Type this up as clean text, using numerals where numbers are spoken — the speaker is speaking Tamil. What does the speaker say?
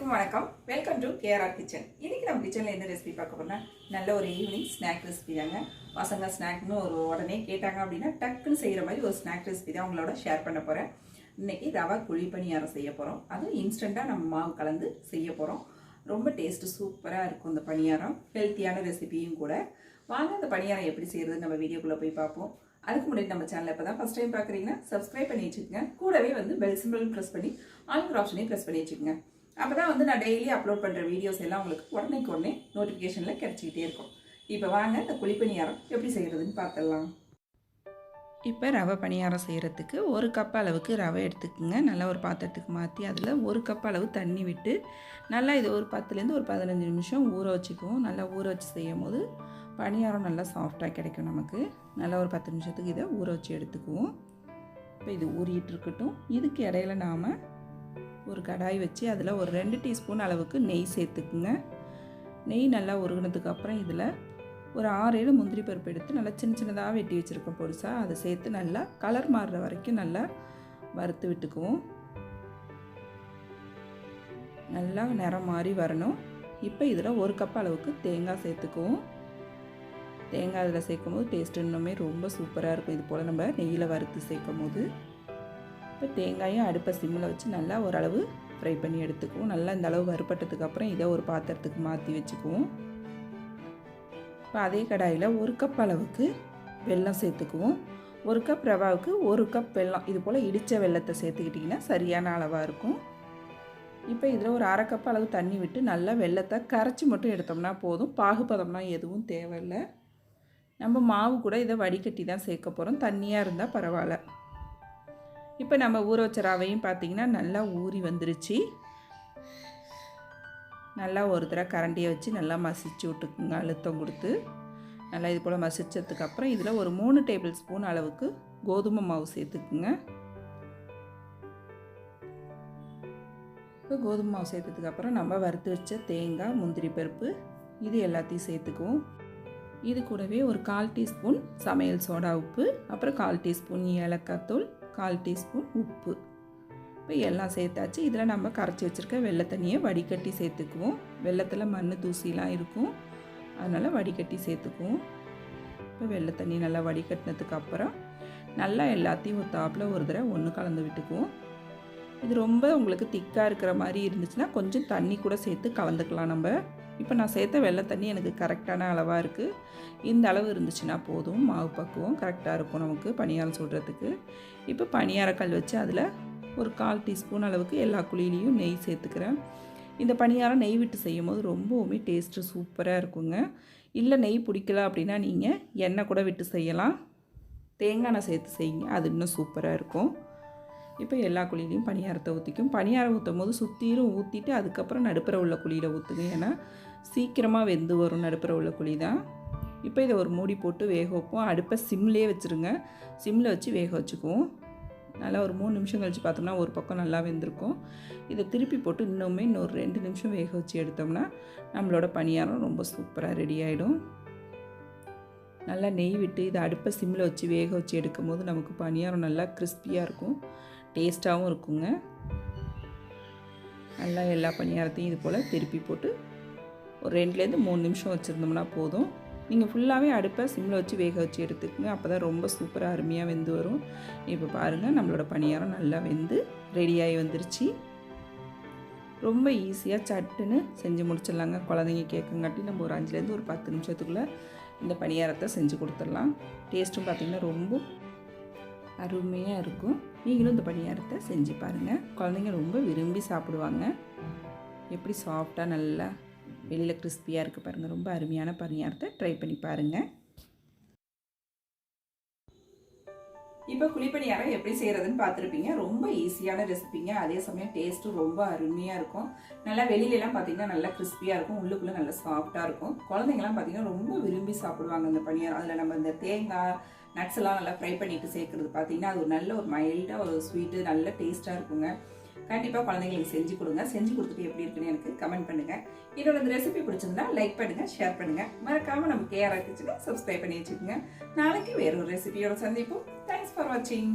எல்லாருக்கும் வணக்கம். Welcome to KR kitchen. இன்னைக்கு நம்ம கிச்சனில் எந்த ரெசிபி பார்க்க போறோம்னா நல்ல ஒரு ஈவினிங் ஸ்நாக் ரெசிபி தாங்க. பசங்க ஸ்நாக்னு ஒரு உடனே கேட்டாங்க அப்படின்னா டக்குன்னு செய்கிற மாதிரி ஒரு ஸ்நாக் ரெசிபி தான் உங்களோட ஷேர் பண்ண போகிறேன். இன்னைக்கு ரவா குழி பணியாரம் செய்ய போகிறோம். அதுவும் இன்ஸ்டண்ட்டாக நம்ம மாவு கலந்து செய்ய போகிறோம். ரொம்ப டேஸ்ட்டு சூப்பராக இருக்கும் இந்த பணியாரம். ஹெல்த்தியான ரெசிபியும் கூட. வாங்க இந்த பணியாரம் எப்படி செய்யறது நம்ம வீடியோக்குள்ளே போய் பார்ப்போம். அதுக்கு முன்னாடி நம்ம சேனல் இப்போ தான் ஃபஸ்ட் டைம் பார்க்குறீங்கன்னா சப்ஸ்கிரைப் பண்ணி வச்சுக்கோங்க. கூடவே பெல் சிம்பிள் ப்ரெஸ் பண்ணி ஆல் ஆப்ஷனையும் ப்ரெஸ் பண்ணி வச்சுக்கோங்க. அப்போ தான் நான் டெய்லி அப்லோட் பண்ணுற வீடியோஸ் எல்லாம் உங்களுக்கு உடனே நோட்டிஃபிகேஷனில் கிடச்சிக்கிட்டே இருக்கும். இப்போ வாங்க இந்த குழி பணியாரம் எப்படி செய்கிறதுன்னு பார்த்துடலாம். இப்போ ரவை பணியாரம் செய்கிறதுக்கு ஒரு கப் அளவுக்கு ரவை எடுத்துக்கோங்க. நல்லா ஒரு பாத்திரத்துக்கு மாற்றி அதில் ஒரு கப் அளவு தண்ணி விட்டு நல்லா இது ஒரு 10லேருந்து ஒரு 15 நிமிஷம் ஊற வச்சுக்குவோம். நல்லா ஊற வச்சு செய்யும் போது பணியாரம் நல்லா சாஃப்டாக கிடைக்கும் நமக்கு. நல்லா ஒரு 10 நிமிஷத்துக்கு இதை ஊற வச்சு எடுத்துக்குவோம். இப்போ இது ஊறிட்டு இருக்கட்டும். இதுக்கு இடையில நாம் ஒரு கடாய் வச்சு அதில் ஒரு 2 டீஸ்பூன் அளவுக்கு நெய் சேர்த்துக்குங்க. நெய் நல்லா உருகினதுக்கப்புறம் இதில் ஒரு 6-7 முந்திரி பருப்பு எடுத்து நல்லா சின்னதாக வெட்டி வச்சுருக்கோம் பொடிசாக. அதை சேர்த்து நல்லா கலர் மாறுற வரைக்கும் நல்லா வறுத்து விட்டுக்குவோம். நல்லா நிறம் மாறி வரணும். இப்போ இதில் ஒரு கப் அளவுக்கு தேங்காய் சேர்த்துக்குவோம். தேங்காய் அதில் சேர்க்கும் போது டேஸ்ட் இன்னுமே ரொம்ப சூப்பராக இருக்கும். இது போல் நம்ம நெய்யில் வறுத்து சேர்க்கும் போது. இப்போ தேங்காயும் அடுப்பை சிம்மில் வச்சு நல்லா ஓரளவு ஃப்ரை பண்ணி எடுத்துக்குவோம். நல்லா இந்த அளவு வறுப்பட்டதுக்கப்புறம் இதை ஒரு பாத்திரத்துக்கு மாற்றி வச்சுக்குவோம். இப்போ அதே கடாயில் ஒரு கப் அளவுக்கு வெல்லம் சேர்த்துக்குவோம். ஒரு கப் ரவாவுக்கு ஒரு கப் வெல்லம், இது போல் இடித்த வெல்லத்தை சேர்த்துக்கிட்டிங்கன்னா சரியான அளவாக இருக்கும். இப்போ இதில் ஒரு அரை கப் அளவு தண்ணி விட்டு நல்லா வெல்லத்தை கரைச்சி மட்டும் எடுத்தோம்னா போதும். பாகுபதம்லாம் எதுவும் தேவையில்லை. நம்ம மாவு கூட இதை வடிகட்டி தான் சேர்க்க போகிறோம். தண்ணியாக இருந்தால் பரவாயில்ல. இப்போ நம்ம ஊற வச்ச ரவையும் பார்த்திங்கன்னா நல்லா ஊறி வந்துருச்சு. நல்லா ஒரு தடவை கரண்டியை வச்சு நல்லா மசிச்சு விட்டுக்குங்க. அழுத்தம் கொடுத்து நல்லா இது போல் மசிச்சதுக்கப்புறம் இதில் ஒரு 3 டேபிள் ஸ்பூன் அளவுக்கு கோதுமை மாவு சேர்த்துக்குங்க. இப்போ கோதுமை மாவு சேர்த்ததுக்கப்புறம் நம்ம வறுத்து வச்ச தேங்காய், முந்திரி பருப்பு இது எல்லாத்தையும் சேர்த்துக்குவோம். இது கூடவே ஒரு 1/4 டீஸ்பூன் சமையல் சோடா உப்பு, அப்புறம் 1/4 டீஸ்பூன் ஏலக்காய் தூள், 1/4 டீஸ்பூன் உப்பு. இப்போ எல்லாம் சேர்த்தாச்சு. இதில் நம்ம கரைச்சி வச்சுருக்க வெள்ளை தண்ணியை வடிகட்டி சேர்த்துக்குவோம். வெள்ளத்தில் மண் தூசிலாம் இருக்கும், அதனால் வடிகட்டி சேர்த்துக்குவோம். இப்போ வெள்ளை தண்ணி நல்லா வடிகட்டினதுக்கப்புறம் நல்லா எல்லாத்தையும் ஒரு தாப்பில் ஒரு தடவை ஒன்று கலந்து விட்டுக்குவோம். இது ரொம்ப உங்களுக்கு திக்காக இருக்கிற மாதிரி இருந்துச்சுன்னா கொஞ்சம் தண்ணி கூட சேர்த்து கலந்துக்கலாம் நம்ம. இப்போ நான் சேர்த்த வெள்ளை தண்ணி எனக்கு கரெக்டான அளவாக இருக்குது. இந்த அளவு இருந்துச்சுன்னா போதும். மாவு பக்குவம் கரெக்டாக இருக்கும் நமக்கு பணியாரம் சுடுறதுக்கு. இப்போ பணியாரக்கல் வச்சு அதில் ஒரு 1/4 டீஸ்பூன் அளவுக்கு எல்லா குழியிலையும் நெய் சேர்த்துக்கிறேன். இந்த பணியாரம் நெய் விட்டு செய்யும் போது ரொம்பவுமே டேஸ்ட்டு சூப்பராக இருக்குங்க. இல்லை நெய் பிடிக்கல அப்படின்னா நீங்கள் எண்ணெய் கூட விட்டு செய்யலாம். தேங்காய் எண்ணெய் சேர்த்து செய்யுங்க, அது இன்னும் சூப்பராக இருக்கும். இப்போ எல்லா குழியிலையும் பணியாரத்தை ஊற்றிக்கும். பணியாரம் ஊற்றும் போது சுற்றிலும் ஊற்றிட்டு அதுக்கப்புறம் நடுப்புற உள்ள குழியில் ஊற்றுங்க. ஏன்னா சீக்கிரமாக வெந்து வரும் நடுப்புற உள்ள குழி தான். இப்போ இதை ஒரு மூடி போட்டு வேக வைப்போம். அடுப்பை சிம்லேயே வச்சுருங்க. சிம்மில் வச்சு வேக வச்சுக்குவோம். நல்லா ஒரு 3 நிமிஷம் கழித்து பார்த்தோம்னா ஒரு பக்கம் நல்லா வெந்திருக்கும். இதை திருப்பி போட்டு இன்னொரு 2 நிமிஷம் வேக வச்சு எடுத்தோம்னா நம்மளோட பணியாரம் ரொம்ப சூப்பராக ரெடி ஆகிடும். நல்லா நெய் விட்டு இதை அடுப்பை சிம்மில் வச்சு வேக வச்சு எடுக்கும் போது நமக்கு பணியாரம் நல்லா கிறிஸ்பியாக இருக்கும், டேஸ்ட்டாகவும் இருக்குங்க. நல்லா எல்லா பணியாரத்தையும் இது போல் திருப்பி போட்டு ஒரு 2லேருந்து 3 நிமிஷம் வச்சுருந்தோம்னா போதும். நீங்கள் ஃபுல்லாகவே அடுப்பை சிம்மில் வச்சு வேக வச்சு எடுத்துக்கோங்க. அப்போ தான் ரொம்ப சூப்பராக அருமையாக வெந்து வரும். இப்போ பாருங்கள், நம்மளோட பணியாரம் நல்லா வெந்து ரெடியாகி வந்துருச்சு. ரொம்ப ஈஸியாக சட்டுன்னு செஞ்சு முடிச்சிடலாங்க. குழந்தைங்க கேட்கங்காட்டி நம்ம ஒரு 5லேருந்து ஒரு 10 நிமிஷத்துக்குள்ளே இந்த பணியாரத்தை செஞ்சு கொடுத்துடலாம். டேஸ்ட்டும் பார்த்திங்கன்னா ரொம்ப அருமையாக இருக்கும். நீங்களும் இந்த பணியாரத்தை செஞ்சு பாருங்கள். குழந்தைங்க ரொம்ப விரும்பி சாப்பிடுவாங்க. எப்படி சாஃப்டாக நல்லா வெளியில் கிறிஸ்பியாக இருக்குது பாருங்கள். ரொம்ப அருமையான பணியாரத்தை ட்ரை பண்ணி பாருங்கள். இப்போ குழிப்பணியாரம் எப்படி செய்கிறதுன்னு பார்த்துருப்பீங்க. ரொம்ப ஈஸியான ரெசிபிங்க. அதே சமயம் டேஸ்ட்டும் ரொம்ப அருமையாக இருக்கும். நல்லா வெளியிலலாம் பார்த்தீங்கன்னா நல்லா கிறிஸ்பியாக இருக்கும், உள்ளுக்குள்ளே நல்லா சாஃப்டாக இருக்கும். குழந்தைங்கலாம் பார்த்தீங்கன்னா ரொம்ப விரும்பி சாப்பிடுவாங்க இந்த பணியாரம். அதில் நம்ம இந்த தேங்காய் நட்ஸ் எல்லாம் நல்லா ஃப்ரை பண்ணிட்டு சேர்க்குறது பார்த்தீங்கன்னா அது ஒரு நல்ல ஒரு மைல்டாக ஒரு ஸ்வீட்டு நல்ல டேஸ்ட்டாக இருக்குங்க. கண்டிப்பாக குழந்தைங்களுக்கு செஞ்சு கொடுங்க. செஞ்சு கொடுத்துட்டு எப்படி இருக்குன்னு எனக்கு கமெண்ட் பண்ணுங்கள். இதோட இந்த ரெசிபி பிடிச்சிருந்தா லைக் பண்ணுங்கள், ஷேர் பண்ணுங்கள். மறக்காமல் நம்ம கேஆர் கிச்சனை சப்ஸ்கிரைப் பண்ணி வச்சுக்கோங்க. நாளைக்கு வேற ஒரு ரெசிபியோட சந்திப்போம். தேங்க்ஸ் ஃபார் வாட்சிங்.